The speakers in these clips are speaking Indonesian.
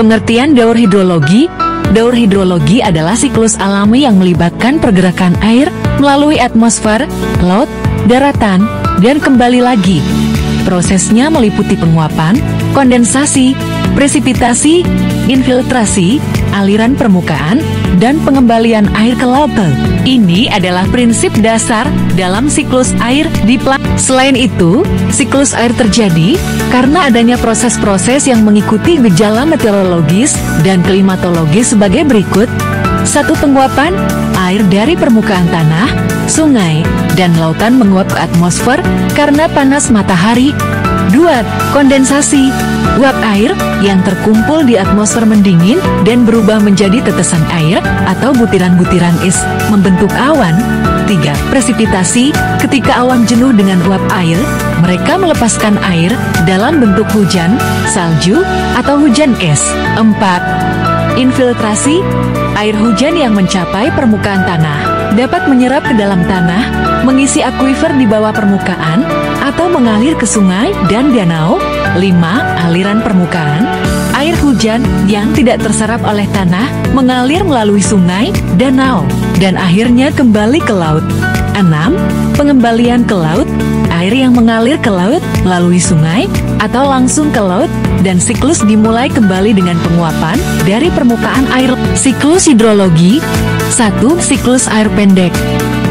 Pengertian daur hidrologi. Daur hidrologi adalah siklus alami yang melibatkan pergerakan air melalui atmosfer, laut, daratan, dan kembali lagi. Prosesnya meliputi penguapan, kondensasi, presipitasi, infiltrasi, aliran permukaan, dan pengembalian air ke laut. Ini adalah prinsip dasar dalam siklus air di planet. Selain itu, siklus air terjadi karena adanya proses-proses yang mengikuti gejala meteorologis dan klimatologis sebagai berikut. 1. Penguapan air dari permukaan tanah, sungai, dan lautan menguap ke atmosfer karena panas matahari. 2. Kondensasi. Uap air yang terkumpul di atmosfer mendingin dan berubah menjadi tetesan air atau butiran-butiran es membentuk awan. 3. Presipitasi. Ketika awan jenuh dengan uap air, mereka melepaskan air dalam bentuk hujan, salju, atau hujan es. 4. Infiltrasi. Air hujan yang mencapai permukaan tanah dapat menyerap ke dalam tanah, mengisi akuifer di bawah permukaan, atau mengalir ke sungai dan danau. 5. Aliran permukaan. Air hujan yang tidak terserap oleh tanah mengalir melalui sungai, danau, dan akhirnya kembali ke laut. 6. Pengembalian ke laut. Air yang mengalir ke laut melalui sungai atau langsung ke laut, dan siklus dimulai kembali dengan penguapan dari permukaan air. Siklus hidrologi. 1. Siklus air pendek.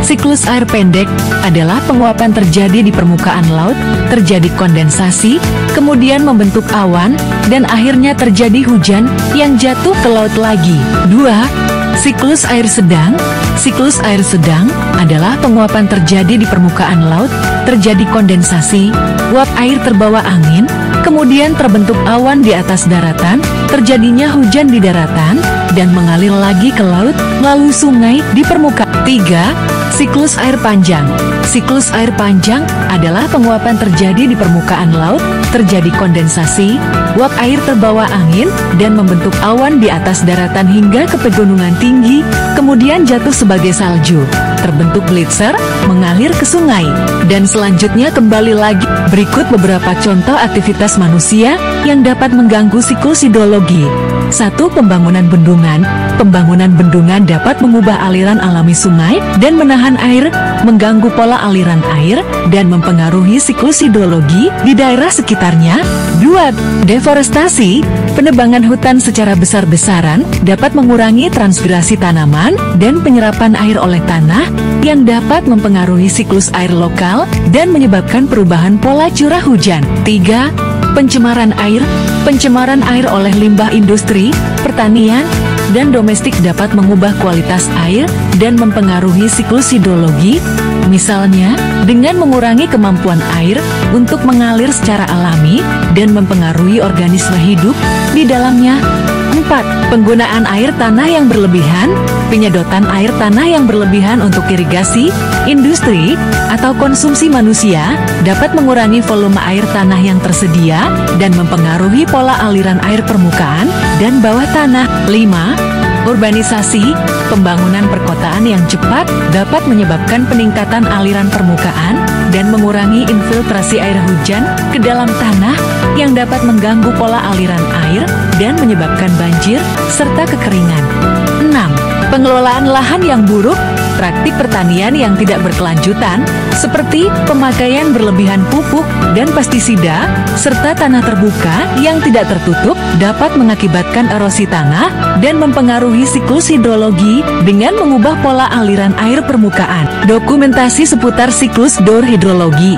Siklus air pendek adalah penguapan terjadi di permukaan laut, terjadi kondensasi, kemudian membentuk awan, dan akhirnya terjadi hujan yang jatuh ke laut lagi. 2. Siklus air sedang. Siklus air sedang adalah penguapan terjadi di permukaan laut, terjadi kondensasi, uap air terbawa angin, kemudian terbentuk awan di atas daratan, terjadinya hujan di daratan, dan mengalir lagi ke laut melalui sungai di permukaan. 3. Siklus air panjang. Siklus air panjang adalah penguapan terjadi di permukaan laut, terjadi kondensasi, uap air terbawa angin, dan membentuk awan di atas daratan hingga ke pegunungan tinggi, kemudian jatuh sebagai salju, terbentuk gletser, mengalir ke sungai, dan selanjutnya kembali lagi. Berikut beberapa contoh aktivitas manusia yang dapat mengganggu siklus hidrologi. 1. Pembangunan bendungan. Pembangunan bendungan dapat mengubah aliran alami sungai dan menahan air, mengganggu pola aliran air, dan mempengaruhi siklus hidrologi di daerah sekitarnya. 2. Deforestasi. Penebangan hutan secara besar-besaran dapat mengurangi transpirasi tanaman dan penyerapan air oleh tanah yang dapat mempengaruhi siklus air lokal dan menyebabkan perubahan pola curah hujan. 3. Pencemaran air. Pencemaran air oleh limbah industri, pertanian, dan domestik dapat mengubah kualitas air dan mempengaruhi siklus hidrologi, misalnya dengan mengurangi kemampuan air untuk mengalir secara alami dan mempengaruhi organisme hidup di dalamnya. 4. Penggunaan air tanah yang berlebihan. Penyedotan air tanah yang berlebihan untuk irigasi, industri, atau konsumsi manusia dapat mengurangi volume air tanah yang tersedia dan mempengaruhi pola aliran air permukaan dan bawah tanah. 5. Urbanisasi. Pembangunan perkotaan yang cepat dapat menyebabkan peningkatan aliran permukaan dan mengurangi infiltrasi air hujan ke dalam tanah yang dapat mengganggu pola aliran air dan menyebabkan banjir serta kekeringan. 6. Pengelolaan lahan yang buruk. Praktik pertanian yang tidak berkelanjutan, seperti pemakaian berlebihan pupuk dan pestisida, serta tanah terbuka yang tidak tertutup, dapat mengakibatkan erosi tanah dan mempengaruhi siklus hidrologi dengan mengubah pola aliran air permukaan. Dokumentasi seputar siklus daur hidrologi.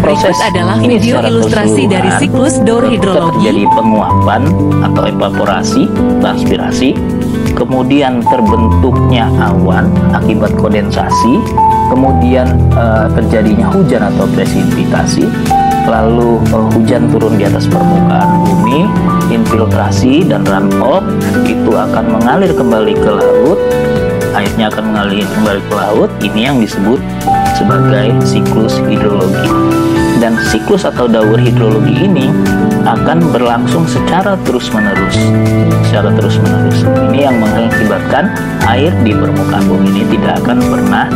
Proses adalah video ilustrasi dari siklus daur hidrologi. Terjadi penguapan atau evaporasi, transpirasi, kemudian terbentuknya awan akibat kondensasi, kemudian terjadinya hujan atau presipitasi, lalu hujan turun di atas permukaan bumi, infiltrasi dan runoff itu akan mengalir kembali ke laut, airnya akan mengalir kembali ke laut. Ini yang disebut sebagai siklus hidrologi. Dan siklus atau daur hidrologi ini akan berlangsung secara terus-menerus. Ini yang mengakibatkan air di permukaan bumi ini tidak akan pernah